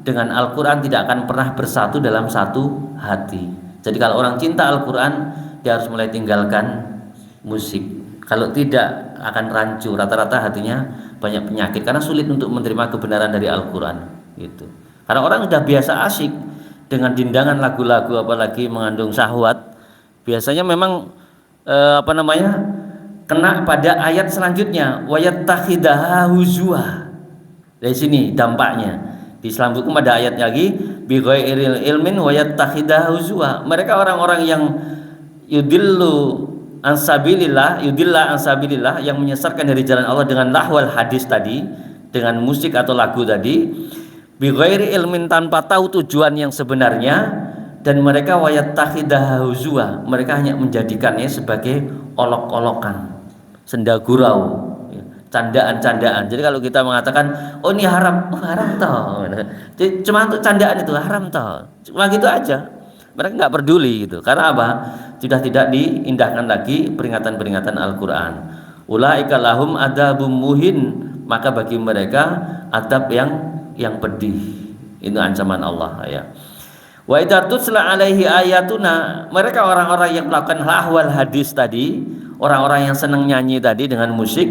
dengan Al-Quran tidak akan pernah bersatu dalam satu hati. Jadi kalau orang cinta Al-Quran, dia harus mulai tinggalkan musik. Kalau tidak akan rancu, rata-rata hatinya banyak penyakit karena sulit untuk menerima kebenaran dari Al-Quran. Gitu. Karena orang sudah biasa asyik dengan dindangan lagu-lagu apalagi mengandung syahwat. Biasanya memang kena pada ayat selanjutnya wayattakhidha huzwa. Dari sini dampaknya disambungkan pada ayat lagi bighairil ilmin wayattakhidha huzwa. Mereka orang-orang yang yudilla an sabilillah yang menyesatkan dari jalan Allah dengan lahwal hadis tadi, dengan musik atau lagu tadi, bighairi ilmin tanpa tahu tujuan yang sebenarnya. Dan mereka wayattakhidha huzwa, mereka hanya menjadikannya sebagai olok-olokan, senda gurau, candaan-candaan. Jadi kalau kita mengatakan, oh ini haram, haram toh. Jadi cuma untuk candaan itu haram toh. Cuma gitu aja. Mereka nggak peduli gitu. Karena apa? Sudah tidak diindahkan lagi peringatan-peringatan Al-Qur'an. Ulaika lahum adzabum muhin, maka bagi mereka adab yang pedih. Itu ancaman Allah ya. Wa idza tutla alaihi ayatuna, mereka orang-orang yang melakukan lahwal hadis tadi, orang-orang yang senang nyanyi tadi dengan musik.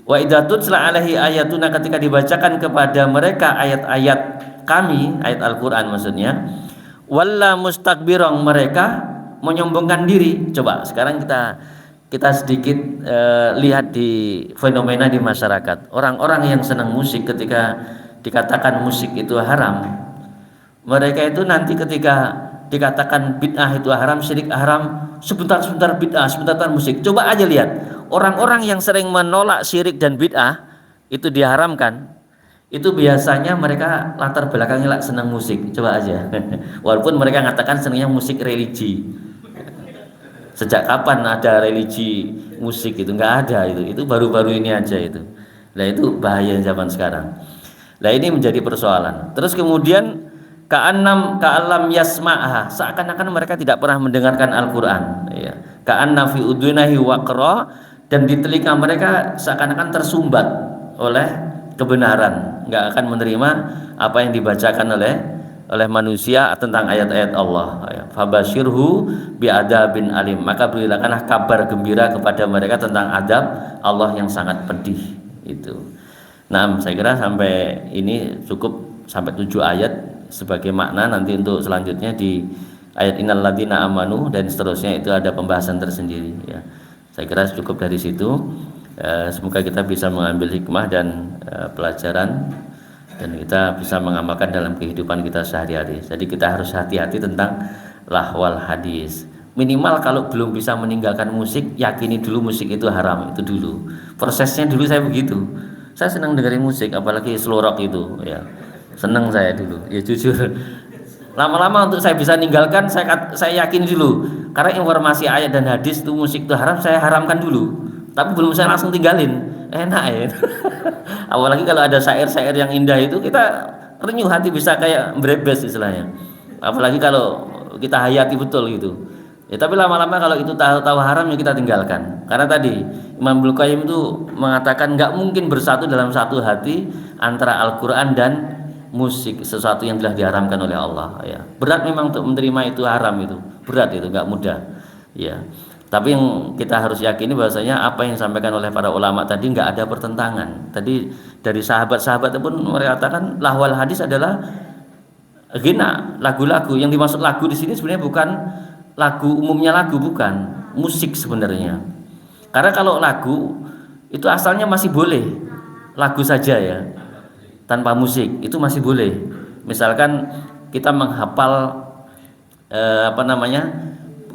Wa idza tutla alaihi ayatuna, ketika dibacakan kepada mereka ayat-ayat kami, ayat Al-Qur'an maksudnya, walla mustakbiran, mereka menyombongkan diri. Coba sekarang kita sedikit lihat di fenomena di masyarakat. Orang-orang yang senang musik ketika dikatakan musik itu haram, mereka itu nanti ketika dikatakan bid'ah itu haram, syirik haram, sebentar bid'ah, sebentar musik. Coba aja lihat, orang-orang yang sering menolak syirik dan bid'ah itu diharamkan, itu biasanya mereka latar belakangnya senang musik. Coba aja. Walaupun mereka mengatakan senangnya musik religi. Sejak kapan ada religi musik itu? Enggak ada itu. Itu baru-baru ini aja itu. Nah itu bahaya zaman sekarang. Nah ini menjadi persoalan. Terus kemudian ka'alam yasma'ha, seakan-akan mereka tidak pernah mendengarkan Al-Qur'an ya. Ka'anna fi udhunahi waqra, dan di telinga mereka seakan-akan tersumbat oleh kebenaran, enggak akan menerima apa yang dibacakan oleh manusia tentang ayat-ayat Allah ya. Fabasyirhu bi'adzabin alim, maka berikanlah kabar gembira kepada mereka tentang adab Allah yang sangat pedih itu. Nah, saya kira sampai ini cukup, sampai 7 ayat sebagai makna. Nanti untuk selanjutnya di ayat innal ladzina amanu dan seterusnya itu ada pembahasan tersendiri ya. Saya kira cukup dari situ. Semoga kita bisa mengambil hikmah dan pelajaran, dan kita bisa mengamalkan dalam kehidupan kita sehari-hari. Jadi kita harus hati-hati tentang lahwal hadis. Minimal kalau belum bisa meninggalkan musik, yakini dulu musik itu haram, itu dulu. Prosesnya dulu saya begitu. Saya senang dengerin musik, apalagi slow rock itu ya. Senang saya dulu, ya jujur. Lama-lama untuk saya bisa ninggalkan, saya yakin dulu. Karena informasi ayat dan hadis itu musik itu haram, saya haramkan dulu. Tapi belum saya langsung tinggalin. enak ya. Apalagi kalau ada syair-syair yang indah itu kita renyuh hati, bisa kayak berebes istilahnya. Apalagi kalau kita hayati betul gitu. Ya tapi lama-lama kalau itu tahu haram ya kita tinggalkan. Karena tadi Imam Ibnu Qayyim itu mengatakan nggak mungkin bersatu dalam satu hati antara Al-Quran dan musik, sesuatu yang telah diharamkan oleh Allah. Ya berat memang untuk menerima itu haram, itu berat, itu nggak mudah. Ya tapi yang kita harus yakini bahwasanya apa yang disampaikan oleh para ulama tadi nggak ada pertentangan. Tadi dari sahabat-sahabat pun mengatakan lahwal hadis adalah ghina, lagu-lagu. Yang dimaksud lagu di sini sebenarnya bukan lagu umumnya, lagu bukan musik sebenarnya. Karena kalau lagu itu asalnya masih boleh lagu saja ya, tanpa musik itu masih boleh. Misalkan kita menghafal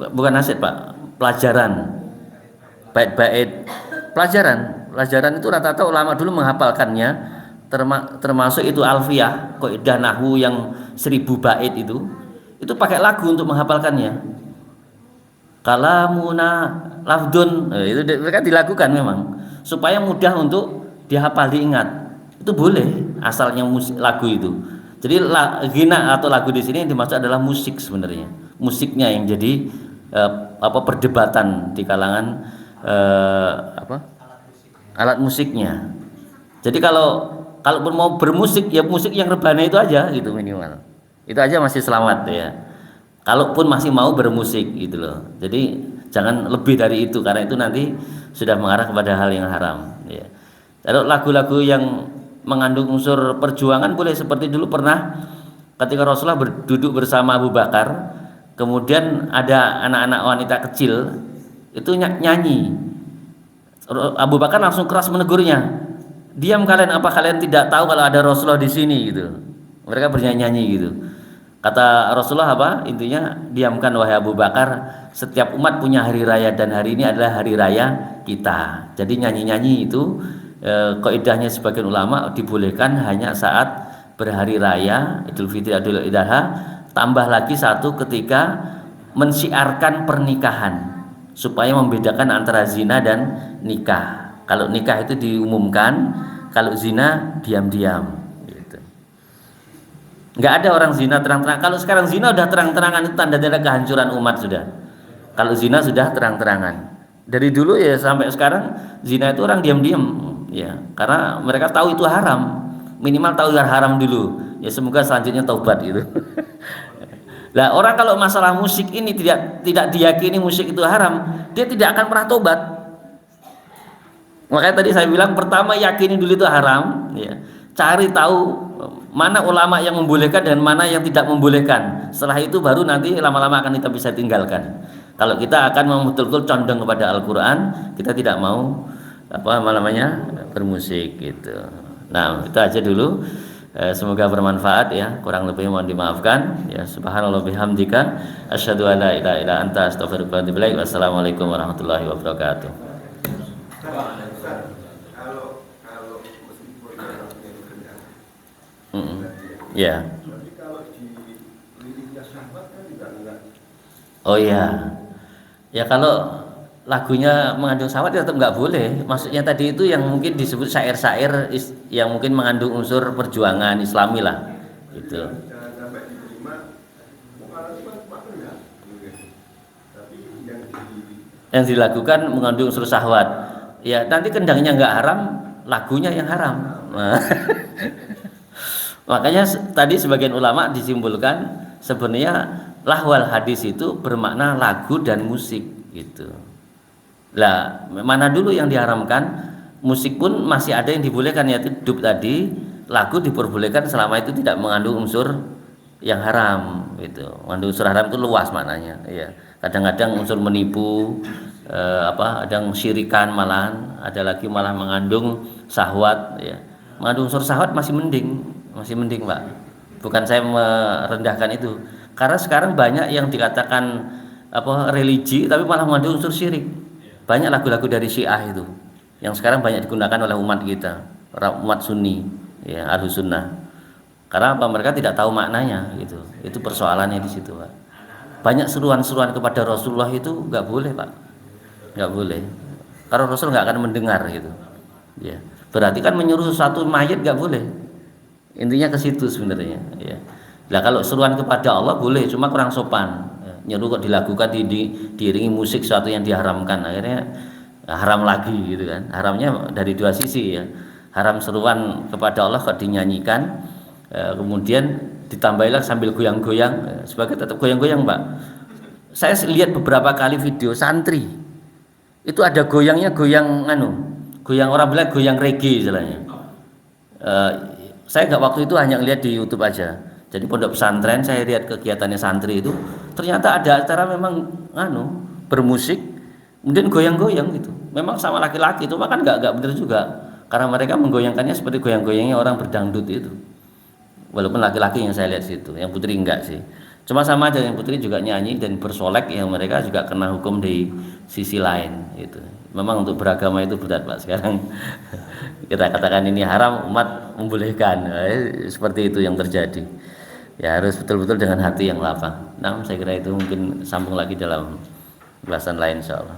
bukan nasihat Pak, pelajaran bait-bait, pelajaran itu rata-rata ulama dulu menghafalkannya, termasuk itu alfiyah, kaidah nahwu yang 1000 bait itu pakai lagu untuk menghafalkannya. Kalamuna lafdun, itu mereka dilakukan memang supaya mudah untuk dihafal, diingat. Itu boleh asalnya lagu itu. Jadi ghina atau lagu di sini yang dimaksud adalah musik sebenarnya. Musiknya yang jadi perdebatan di kalangan alat musiknya. Jadi kalau mau bermusik ya musik yang rebana itu aja gitu minimal. Itu aja masih selamat ya. Kalaupun masih mau bermusik gitu loh. Jadi jangan lebih dari itu, karena itu nanti sudah mengarah kepada hal yang haram ya. Kalau lagu-lagu yang mengandung unsur perjuangan boleh, seperti dulu pernah ketika Rasulullah duduk bersama Abu Bakar, kemudian ada anak-anak wanita kecil itu nyanyi. Abu Bakar langsung keras menegurnya, diam kalian, apa kalian tidak tahu kalau ada Rasulullah di sini gitu. Mereka bernyanyi gitu. Kata Rasulullah apa? Intinya, diamkan wahai Abu Bakar, setiap umat punya hari raya dan hari ini adalah hari raya kita. Jadi nyanyi-nyanyi itu kaidahnya sebagian ulama dibolehkan hanya saat berhari raya Idul Fitri, Idul Adha, tambah lagi satu ketika mensiarkan pernikahan supaya membedakan antara zina dan nikah. Kalau nikah itu diumumkan, kalau zina diam-diam. Nggak ada orang zina terang-terangan. Kalau sekarang zina udah terang-terangan, itu tanda-tanda kehancuran umat sudah. Kalau zina sudah terang-terangan. Dari dulu ya sampai sekarang zina itu orang diam-diam ya, karena mereka tahu itu haram. Minimal tahu haram dulu. Ya semoga selanjutnya taubat gitu. Lah orang kalau masalah musik ini tidak diyakini musik itu haram, dia tidak akan pernah tobat. Makanya tadi saya bilang pertama yakini dulu itu haram ya. Cari tahu mana ulama yang membolehkan dan mana yang tidak membolehkan. Setelah itu baru nanti lama-lama akan kita bisa tinggalkan. Kalau kita akan betul-betul condong kepada Al-Quran, kita tidak mau bermusik gitu. Nah itu aja dulu. Semoga bermanfaat ya. Kurang lebih mohon dimaafkan ya. Subhanallah bihamdika asyhadu an la ilaha illa anta astaghfiruka wa atubu ilaik. Wassalamualaikum warahmatullahi wabarakatuh. Ya. Oh ya. Ya kalau lagunya mengandung syahwat ya tetap nggak boleh. Maksudnya tadi itu yang mungkin disebut syair-syair yang mungkin mengandung unsur perjuangan Islami lah. Gitu. Yang dilakukan mengandung unsur syahwat. Ya nanti kendangnya nggak haram, lagunya yang haram. Makanya tadi sebagian ulama disimpulkan sebenarnya lahwal hadis itu bermakna lagu dan musik gitu. Lah mana dulu yang diharamkan? Musik pun masih ada yang dibolehkan, yaitu dub tadi. Lagu diperbolehkan selama itu tidak mengandung unsur yang haram gitu. Mengandung unsur haram itu luas maknanya ya. Kadang-kadang unsur menipu, ada yang syirikan, malahan ada lagi malah mengandung syahwat ya. Mengandung unsur syahwat masih mending Pak. Bukan saya merendahkan itu, karena sekarang banyak yang dikatakan religi tapi malah mengandung unsur syirik. Banyak lagu-lagu dari Syiah itu yang sekarang banyak digunakan oleh umat kita, umat Sunni ya, Ahlus Sunnah. Karena mereka tidak tahu maknanya gitu. Itu persoalannya di situ Pak. Banyak seruan-seruan kepada Rasulullah itu nggak boleh Pak, nggak boleh, karena Rasul nggak akan mendengar gitu. Ya, berarti kan menyuruh sesuatu mayit nggak boleh. Intinya ke situ sebenarnya. Ya. Nah kalau seruan kepada Allah boleh, cuma kurang sopan. Ya, nyuruh kok dilakukan diiringi musik sesuatu yang diharamkan, akhirnya haram lagi gitu kan. Haramnya dari dua sisi ya. Haram seruan kepada Allah kok dinyanyikan, kemudian ditambahilah sambil goyang-goyang, sebagai tetap goyang-goyang Pak. Saya lihat beberapa kali video santri itu ada goyangnya, goyang goyang orang bilang goyang reggae istilahnya. Eh, saya nggak, waktu itu hanya lihat di YouTube aja. Jadi pondok pesantren saya lihat kegiatannya santri itu ternyata ada acara memang bermusik kemudian goyang-goyang gitu. Memang sama laki-laki itu kan nggak benar juga karena mereka menggoyangkannya seperti goyang-goyangnya orang berdangdut itu. Walaupun laki-laki yang saya lihat situ, yang putri enggak sih. Cuma sama aja, yang putri juga nyanyi dan bersolek, yang mereka juga kena hukum di sisi lain itu. Memang untuk beragama itu berat Pak. Sekarang kita katakan ini haram, umat membolehkan. Seperti itu yang terjadi. Ya harus betul-betul dengan hati yang lapang. Nah, saya kira itu mungkin sambung lagi dalam bahasan lain insyaallah.